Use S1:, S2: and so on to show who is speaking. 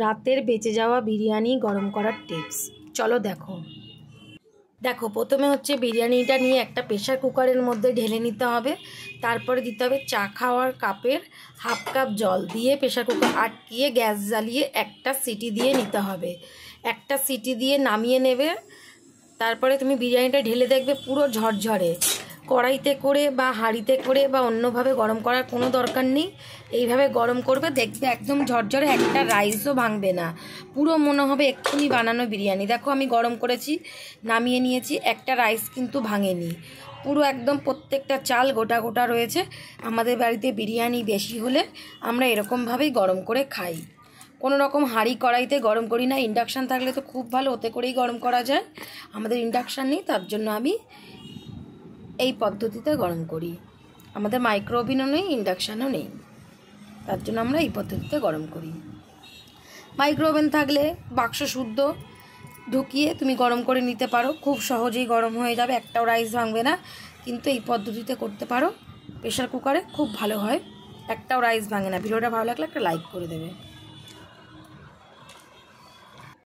S1: রাতের বেঁচে যাওয়া বিরিয়ানি গরম করার টিপস চলো দেখো। প্রথমে হচ্ছে বিরিয়ানিটা নিয়ে একটা প্রেসার কুকারের মধ্যে ঢেলে নিতে হবে। তারপরে দিতে হবে চা খাওয়ার কাপের হাফ কাপ জল দিয়ে প্রেসার কুকার আটকিয়ে গ্যাস জ্বালিয়ে একটা সিটি দিয়ে নিতে হবে। একটা সিটি দিয়ে নামিয়ে নেবে। তারপরে তুমি বিরিয়ানিটা ঢেলে দেখবে পুরো ঝরঝরে। কড়াইতে করে বা হাঁড়িতে করে বা অন্যভাবে গরম করার কোনো দরকার নেই। এইভাবে গরম করবে, দেখবে একদম ঝরঝরে, একটা রাইসও ভাঙবে না, পুরো মনে হবে এক্ষুনি বানানো বিরিয়ানি। দেখো আমি গরম করেছি, নামিয়ে নিয়েছি, একটা রাইস কিন্তু ভাঙেনি, পুরো একদম প্রত্যেকটা চাল গোটা গোটা রয়েছে। আমাদের বাড়িতে বিরিয়ানি বেশি হলে আমরা এরকমভাবেই গরম করে খাই। কোনো রকম হাঁড়ি কড়াইতে গরম করি না। ইন্ডাকশান থাকলে তো খুব ভালো, ওতে করেই গরম করা যায়। আমাদের ইন্ডাকশান নেই, তার জন্য আমি এই পদ্ধতিতে গরম করি। আমাদের মাইক্রো ওভেনও নেই, ইন্ডাকশানও নেই, তার জন্য আমরা এই পদ্ধতিতে গরম করি। মাইক্রো ওভেন থাকলে বাক্স শুদ্ধ ঢুকিয়ে তুমি গরম করে নিতে পারো, খুব সহজেই গরম হয়ে যাবে, একটাও রাইস ভাঙবে না। কিন্তু এই পদ্ধতিতে করতে পারো প্রেশার কুকারে, খুব ভালো হয়, একটাও রাইস ভাঙে না। ভিডিওটা ভালো লাগলে একটা লাইক করে দেবে।